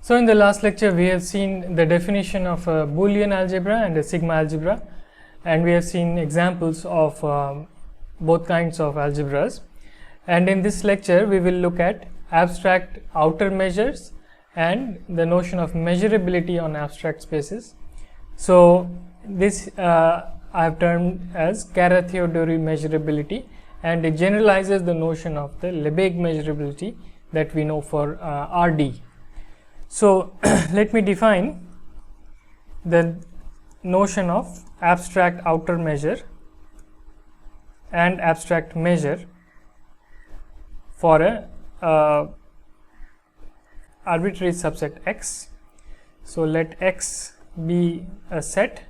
So in the last lecture we have seen the definition of a Boolean algebra and a sigma algebra, and we have seen examples of both kinds of algebras. And in this lecture we will look at abstract outer measures and the notion of measurability on abstract spaces. So this I have termed as Caratheodory measurability, and it generalizes the notion of the Lebesgue measurability that we know for RD. So let me define the notion of abstract outer measure and abstract measure for a arbitrary subset X. So let X be a set,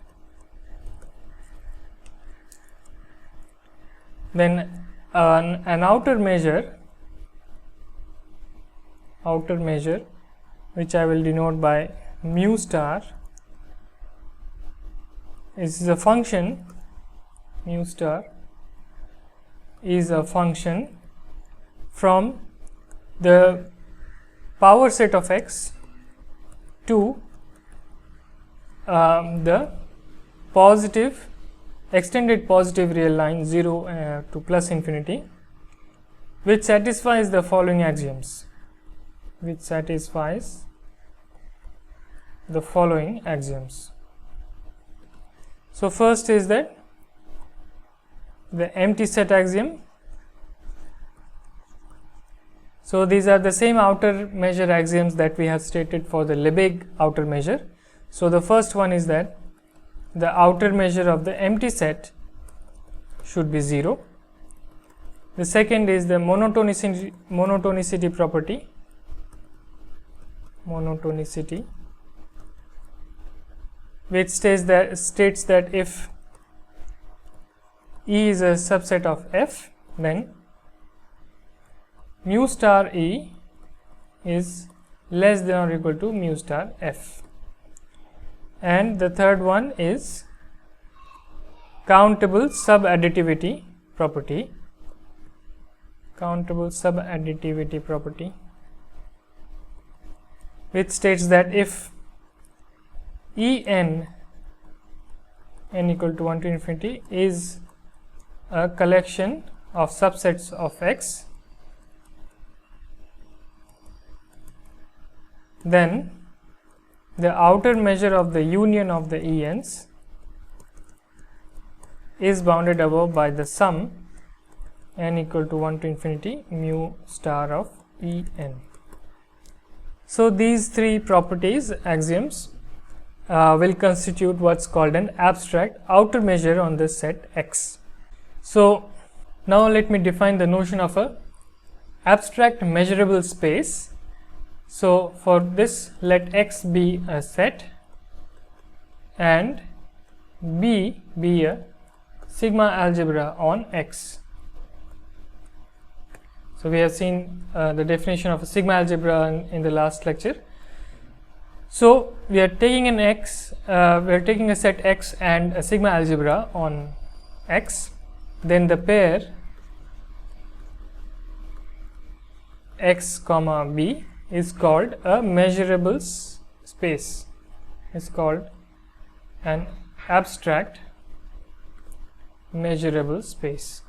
then an outer measure which I will denote by mu star is a function, mu star is a function from the power set of X to the positive extended positive real line 0 to plus infinity, which satisfies the following axioms, So first is that the empty set axiom. So these are the same outer measure axioms that we have stated for the Lebesgue outer measure. So the first one is that the outer measure of the empty set should be 0. The second is the monotonicity property, which states that if E is a subset of F, then mu star E is less than or equal to mu star F. And the third one is countable subadditivity property, which states that if n equal to 1 to infinity is a collection of subsets of X, then the outer measure of the union of the ENs is bounded above by the sum n equal to 1 to infinity mu star of En. So these three properties, axioms, will constitute what's called an abstract outer measure on the set X. So now let me define the notion of a abstract measurable space. So for this, let X be a set and B be a sigma algebra on X. So we have seen the definition of a sigma algebra in the last lecture. So we are taking an X, we are taking a set X and a sigma algebra on X. Then the pair X comma B is called a measurable space. It's called an abstract measurable space.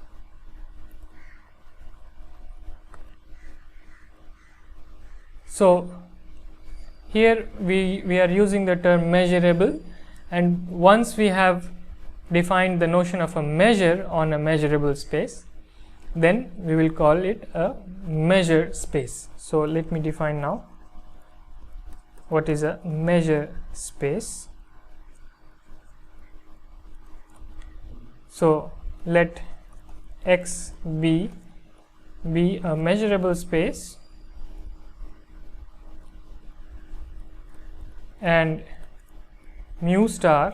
So here we are using the term measurable, and once we have defined the notion of a measure on a measurable space, then we will call it a measure space. So let me define now what is a measure space. So let X be a measurable space and mu star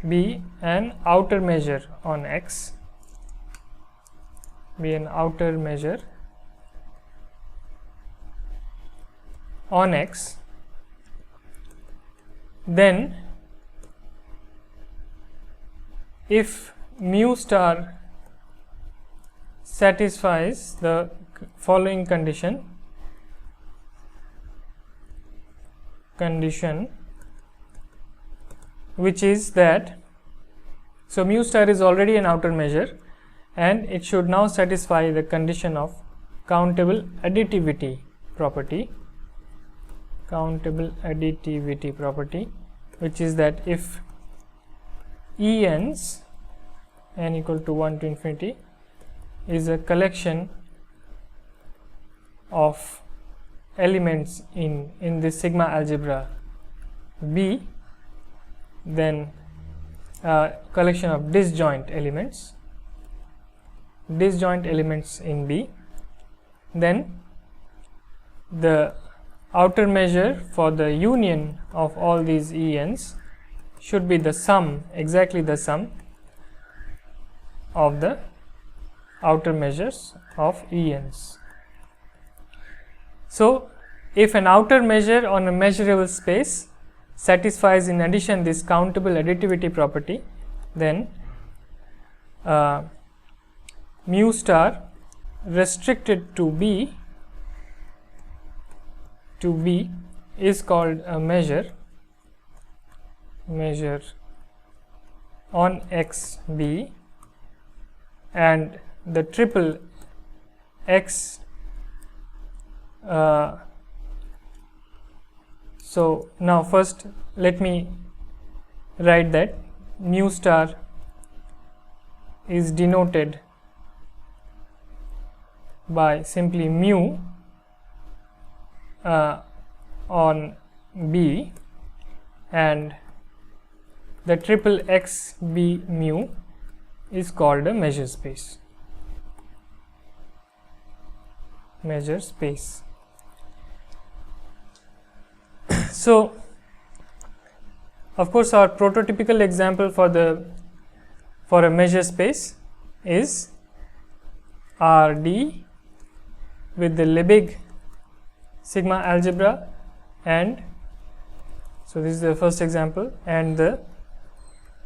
be an outer measure on X, then if mu star satisfies the following condition, condition, which is that, so mu star is already an outer measure and it should now satisfy the condition of countable additivity property, which is that if ENs n equal to 1 to infinity is a collection of elements in this sigma algebra B, then collection of disjoint elements in B, then the outer measure for the union of all these ENs should be the sum, exactly the sum of the outer measures of ENs. So, if an outer measure on a measurable space satisfies in addition this countable additivity property, then mu star restricted to B is called a measure on X B, and the triple X. So now first let me write that mu star is denoted by simply mu on B, and the triple X B mu is called a measure space. So, of course, our prototypical example for a measure space is RD with the Lebesgue sigma algebra, and so this is the first example, and the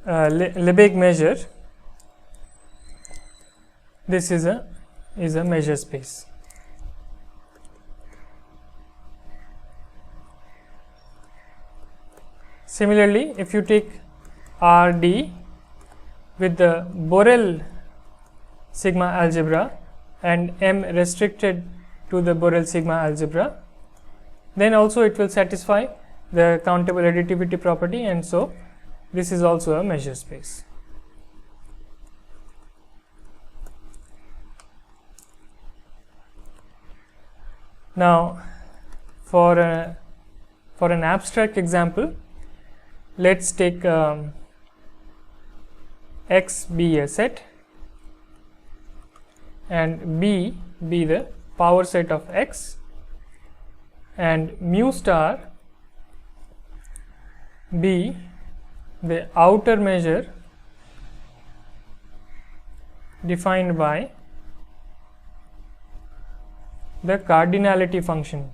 Lebesgue measure. This is a measure space. Similarly, if you take RD with the Borel sigma algebra and M restricted to the Borel sigma algebra, then also it will satisfy the countable additivity property, and so this is also a measure space. Now, for an abstract example, let's take X be a set and B be the power set of X, and mu star be the outer measure defined by the cardinality function.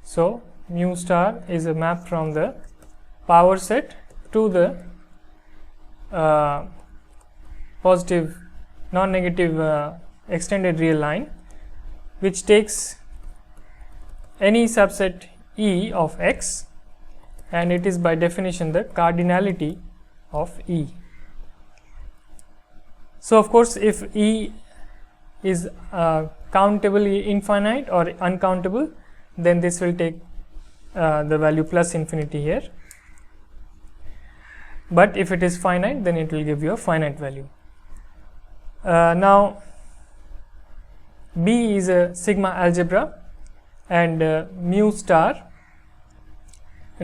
So, mu star is a map from the power set to the positive non-negative extended real line, which takes any subset E of X, and it is by definition the cardinality of E. So, of course, if E is countably infinite or uncountable, then this will take the value plus infinity here, but if it is finite, then it will give you a finite value. Now, B is a sigma algebra, and mu star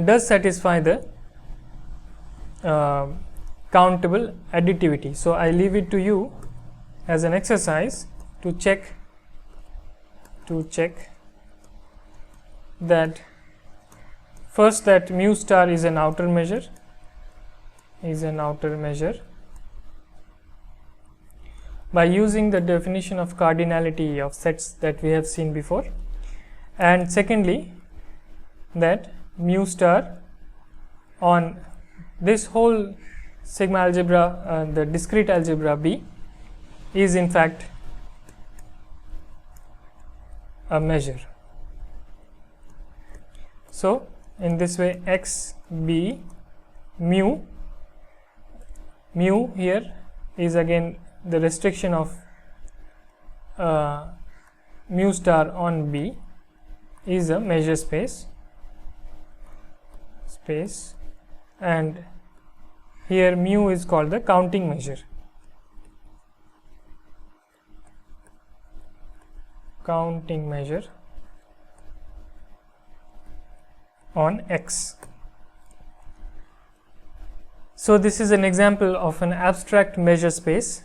does satisfy the countable additivity. So, I leave it to you as an exercise to check that first that mu star is an outer measure, by using the definition of cardinality of sets that we have seen before, and secondly that mu star on this whole sigma algebra, the discrete algebra B, is in fact a measure. So in this way, x b mu here is again the restriction of mu star on B is a measure space, and here mu is called the counting measure. On X. So this is an example of an abstract measure space,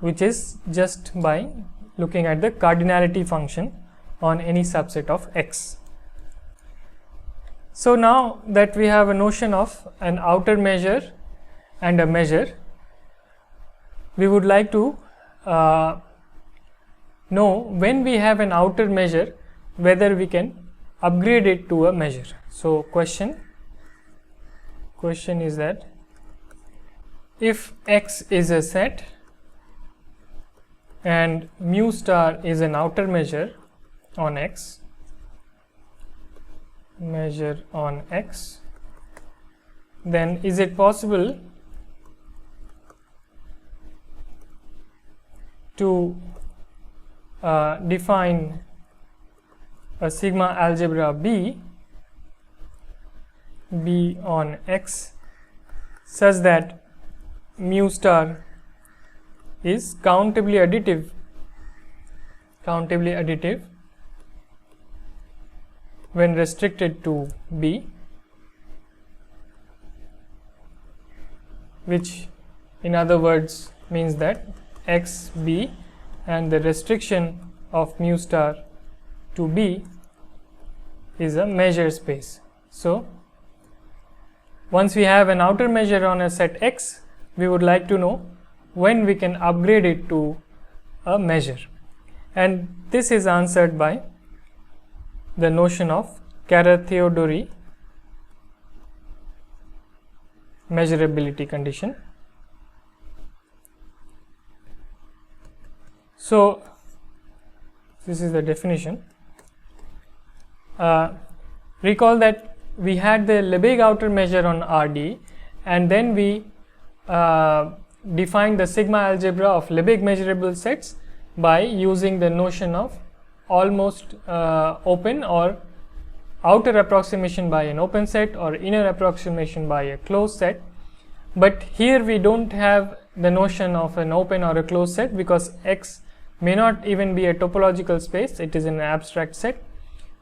which is just by looking at the cardinality function on any subset of X. So now that we have a notion of an outer measure and a measure, we would like to know when we have an outer measure whether we can upgrade it to a measure. So question is that if X is a set and mu star is an outer measure on X, then is it possible to define a sigma algebra B on X such that mu star is countably additive when restricted to B, which in other words means that X B and the restriction of mu star to B is a measure space. So once we have an outer measure on a set X, we would like to know when we can upgrade it to a measure, and this is answered by the notion of Caratheodory measurability condition. So this is the definition. Recall that we had the Lebesgue outer measure on RD, and then we defined the sigma algebra of Lebesgue measurable sets by using the notion of almost open or outer approximation by an open set or inner approximation by a closed set. But here we don't have the notion of an open or a closed set because X may not even be a topological space, it is an abstract set.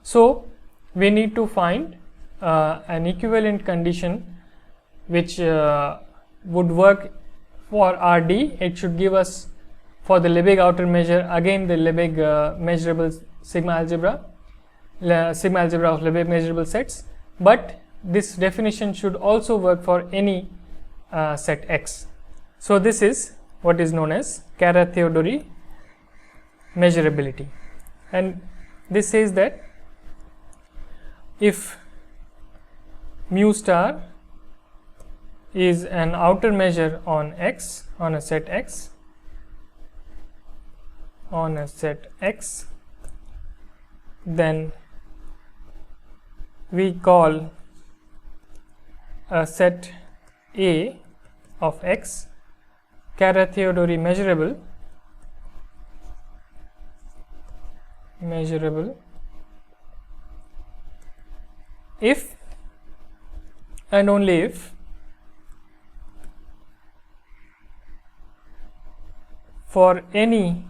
So we need to find an equivalent condition which would work for RD. It should give us, for the Lebesgue outer measure, again the Lebesgue measurable sigma algebra of Lebesgue measurable sets, but this definition should also work for any set X. So this is what is known as Caratheodory measurability, and this says that if mu star is an outer measure on X, on a set X, then we call a set A of X Caratheodory measurable if and only if for any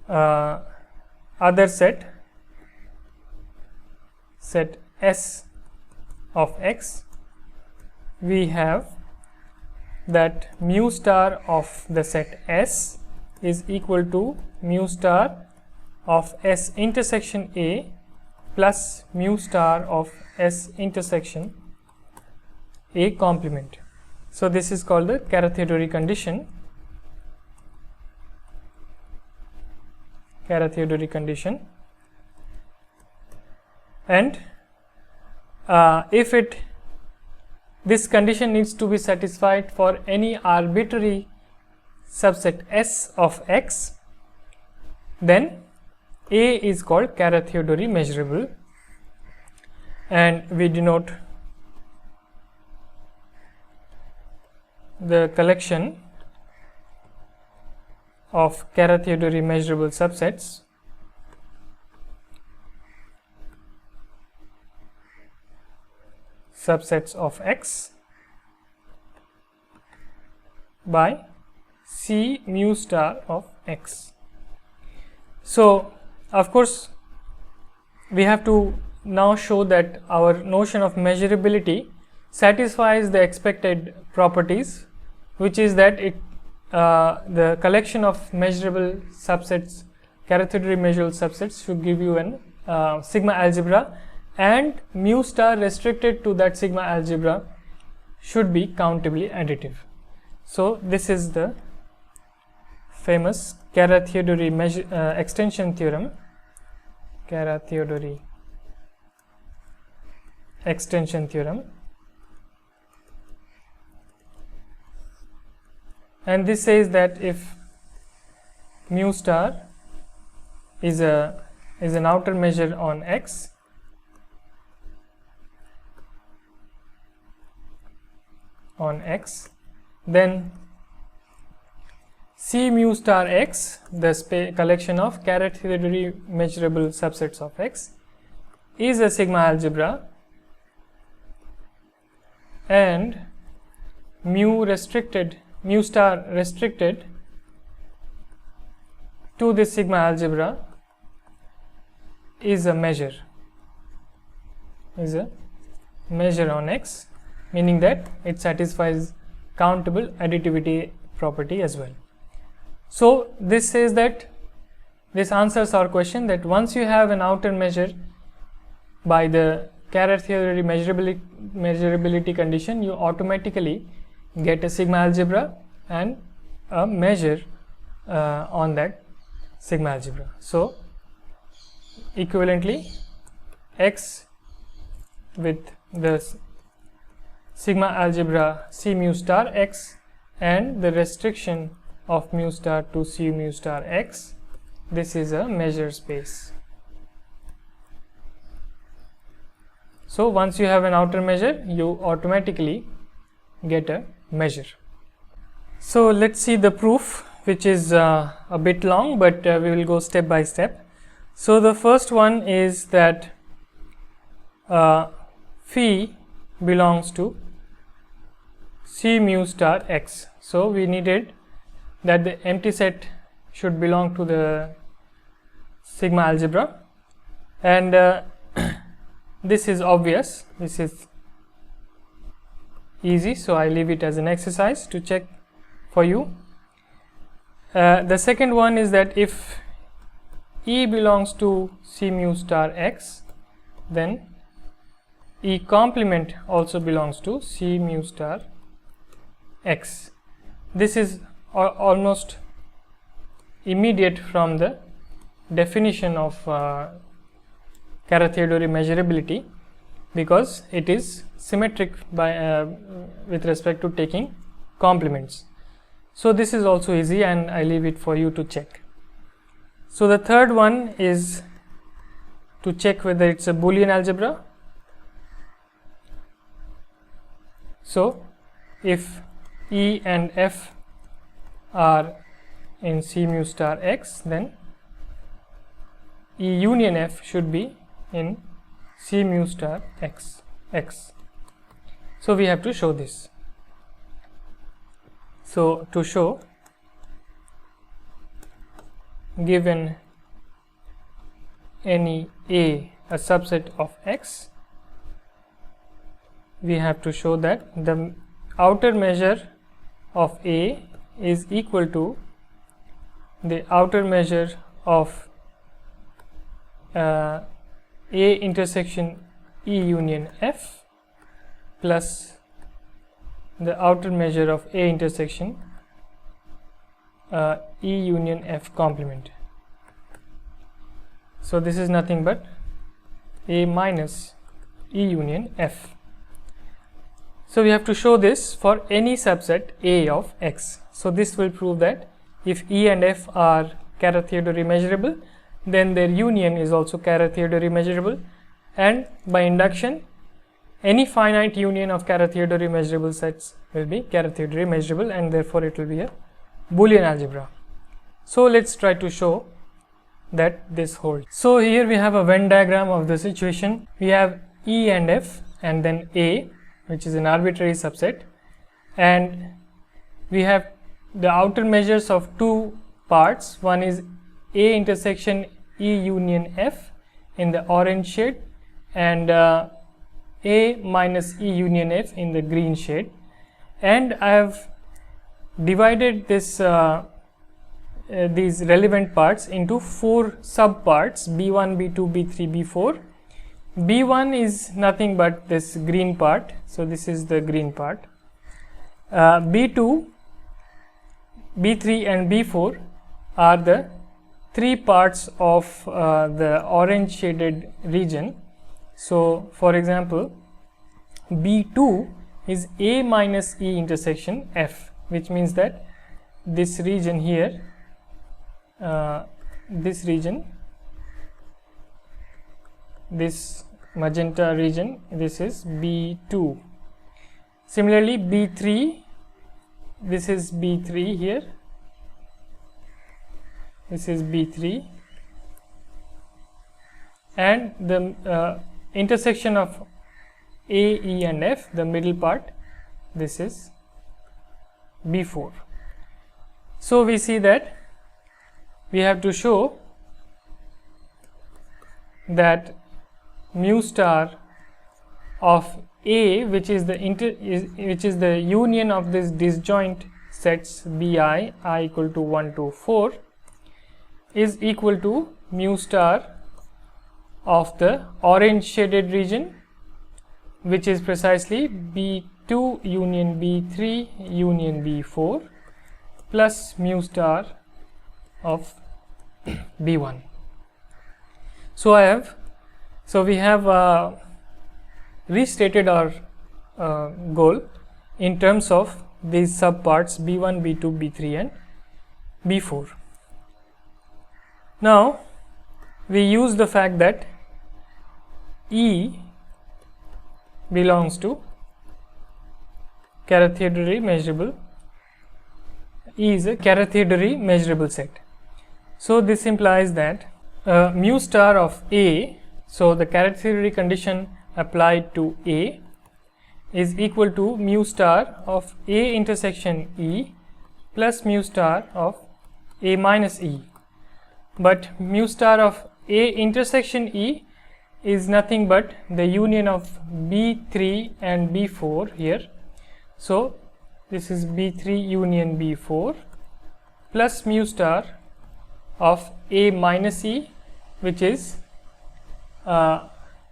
other set S of X, we have that mu star of the set S is equal to mu star of S intersection A plus mu star of S intersection A complement. So this is called the Caratheodory condition. And if this condition needs to be satisfied for any arbitrary subset S of X, then A is called Caratheodory measurable, and we denote the collection of Caratheodory measurable subsets of X by C mu star of X. So, of course, we have to now show that our notion of measurability satisfies the expected properties, which is that the collection of measurable subsets, Caratheodory measurable subsets, should give you an sigma algebra, and mu star restricted to that sigma algebra should be countably additive. So, this is the famous Caratheodory extension theorem, Caratheodory extension theorem, and this says that if mu star is an outer measure on X, then C mu star X, the collection of Caratheodory measurable subsets of X, is a sigma algebra, and mu star restricted to this sigma algebra is a measure on X, meaning that it satisfies countable additivity property as well. So, this says that this answers our question that once you have an outer measure by the Caratheodory measurability condition, you automatically get a sigma algebra and a measure on that sigma algebra. So, equivalently, X with the sigma algebra C mu star X and the restriction of mu star to C mu star X, this is a measure space. So, once you have an outer measure, you automatically get a measure. So, let us see the proof, which is a bit long, but we will go step by step. So, the first one is that phi belongs to C mu star X. So, we needed that the empty set should belong to the sigma algebra, and this is obvious, this is easy. So, I leave it as an exercise to check for you. The second one is that if E belongs to C mu star X, then E complement also belongs to C mu star X. This is almost immediate from the definition of Caratheodory measurability, because it is symmetric by with respect to taking complements. So, this is also easy, and I leave it for you to check. So, the third one is to check whether it is a Boolean algebra. So, if E and F are in C mu star X, then E union F should be in C mu star X. So, we have to show this. So, to show, given any A a subset of X, we have to show that the outer measure of A is equal to the outer measure of A intersection E union F plus the outer measure of A intersection E union F complement. So, this is nothing but A minus E union F. So, we have to show this for any subset A of X. So, this will prove that if E and F are Caratheodory measurable, then their union is also Caratheodory measurable, and by induction any finite union of Caratheodory measurable sets will be Caratheodory measurable, and therefore it will be a Boolean algebra. So let's try to show that this holds. So here we have a Venn diagram of the situation. We have E and F, and then A, which is an arbitrary subset, and we have the outer measures of two parts. One is A intersection E union F in the orange shade, and A minus E union F in the green shade, and I have divided this these relevant parts into 4 sub parts: B1, B2, B3, B4. B1 is nothing but this green part, so this is the green part. B2, B3 and B4 are the 3 parts of the orange shaded region. So for example, B2 is A minus E intersection F, which means that this region here, this region, this magenta region, this is B2. Similarly, B3, this is B3 here, this is B3, and the intersection of A, E and F, the middle part, this is B4. So we see that we have to show that mu star of A, which is the union of this disjoint sets Bi, I equal to 1 to 4, is equal to mu star of the orange shaded region, which is precisely B2 union B3 union B4 plus mu star of B1. So we have restated our goal in terms of these subparts B1, B2, B3 and B4. Now we use the fact that E belongs to Caratheodory measurable. E is a Caratheodory measurable set. So this implies that mu star of A, so the Caratheodory condition applied to A, is equal to mu star of A intersection E plus mu star of A minus E. But mu star of A intersection E is nothing but the union of B3 and B4 here. So this is B3 union B4 plus mu star of A minus E, which is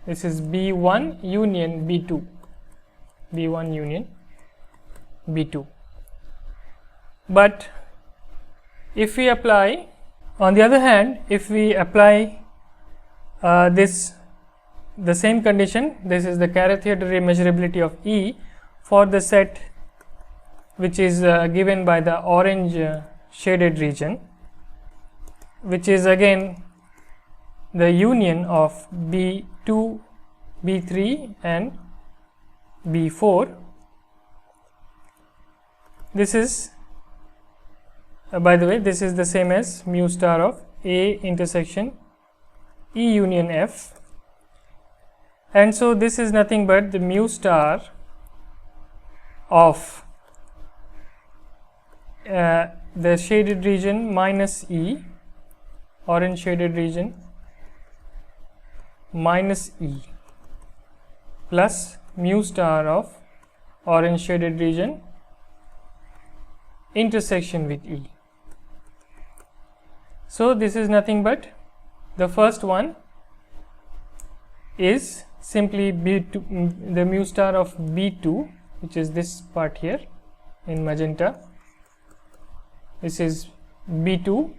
this is B1 union B2, B1 union B2. But if we apply, on the other hand, if we apply the same condition, this is the Caratheodory measurability of E for the set which is given by the orange shaded region, which is again the union of B2, B3 and B4. This is by the way, this is the same as mu star of A intersection E union F, and so this is nothing but the mu star of the shaded region minus E, orange shaded region minus E, plus mu star of orange shaded region intersection with E. So this is nothing but the first one is simply B2, the mu star of B2, which is this part here in magenta. This is B2,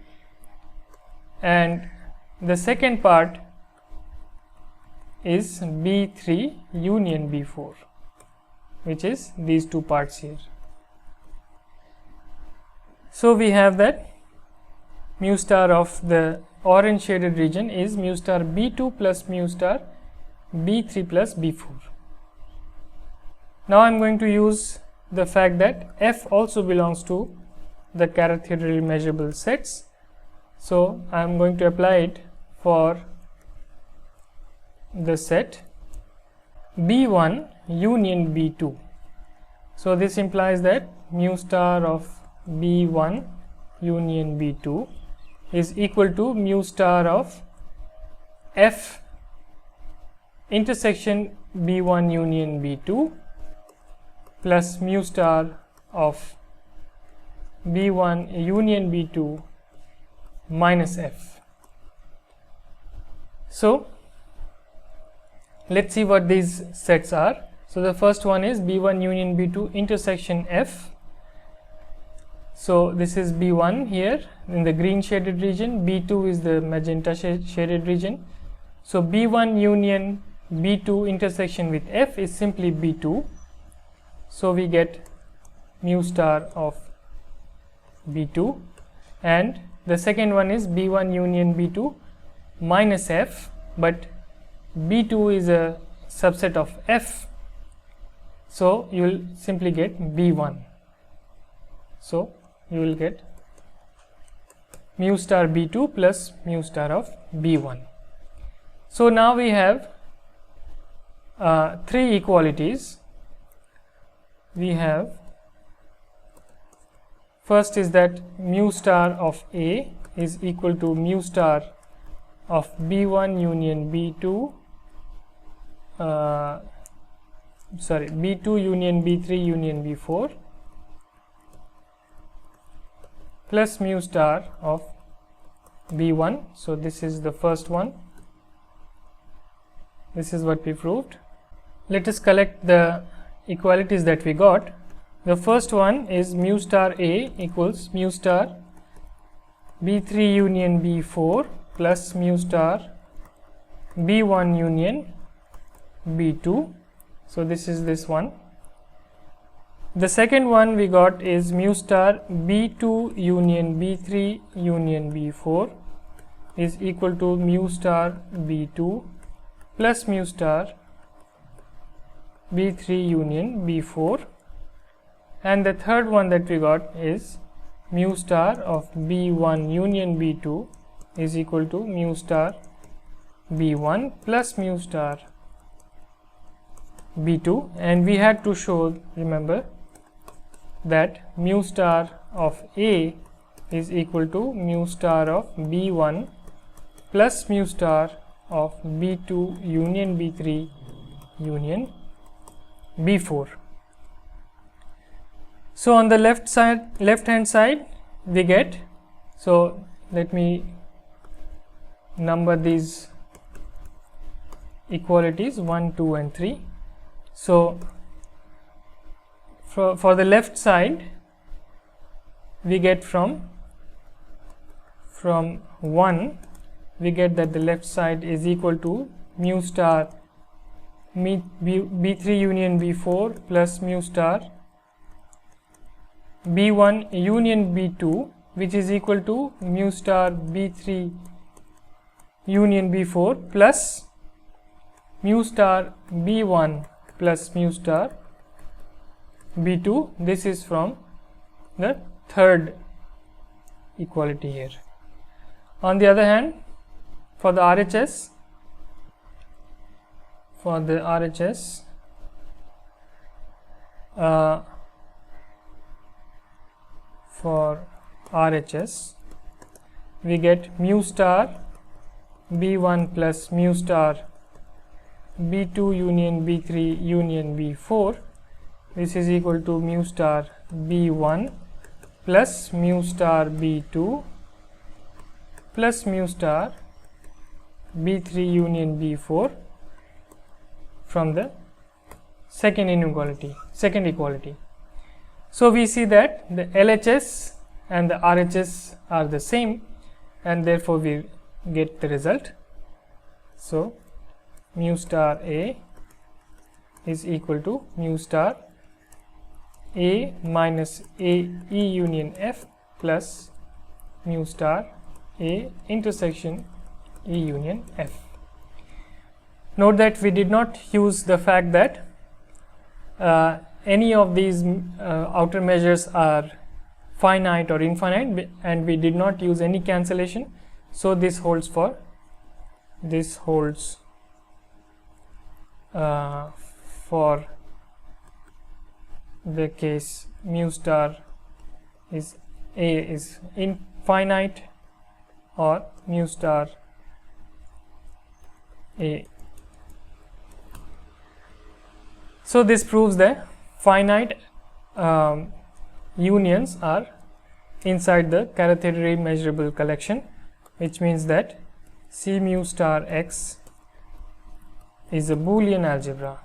and the second part is B3 union B4, which is these two parts here. So we have that mu star of the orange shaded region is mu star B2 plus mu star B3 plus B4. Now I am going to use the fact that F also belongs to the Caratheodory measurable sets. So I am going to apply it for the set B1 union B2. So this implies that mu star of B1 union B2 is equal to mu star of F intersection B1 union B2 plus mu star of B1 union B2 minus F. So let's see what these sets are. So the first one is B1 union B2 intersection F. So this is B1 here in the green shaded region, B2 is the magenta shaded region. So B1 union B2 intersection with F is simply B2. So we get mu star of B2, and the second one is B1 union B2 minus F, but B2 is a subset of F, so you will simply get B1. So you will get mu star B2 plus mu star of B1. So now we have three equalities. We have, first is that mu star of A is equal to mu star of B1 union B2 B2 union B3 union B4 plus mu star of B1. So this is the first one. This is what we proved. Let us collect the equalities that we got. The first one is mu star A equals mu star B3 union B4 plus mu star B1 union B2. So this is this one. The second one we got is mu star B2 union B3 union B4 is equal to mu star B2 plus mu star B3 union B4, and the third one that we got is mu star of B1 union B2 is equal to mu star B1 plus mu star B2, and we had to show, remember, that mu star of A is equal to mu star of B1 plus mu star of B2 union B3 union B4. So on the left hand side we get, so let me number these equalities 1, 2 and 3. So for the left side we get from 1, we get that the left side is equal to mu star B3 union B4 plus mu star B1 union B2, which is equal to mu star B3 union B4 plus mu star B1 plus mu star B2. This is from the third equality here. On the other hand, for the RHS, for RHS we get mu star B1 plus mu star B2 union B3 union B4. This is equal to mu star B1 plus mu star B2 plus mu star B3 union B4 from the second equality. So we see that the LHS and the RHS are the same, and therefore we get the result. So mu star A is equal to mu star A minus A E union F plus mu star A intersection E union F. Note that we did not use the fact that any of these outer measures are finite or infinite, and we did not use any cancellation. So this holds for the case mu star is A is infinite or mu star A. So this proves that finite unions are inside the Caratheodory measurable collection, which means that C mu star x is a Boolean algebra.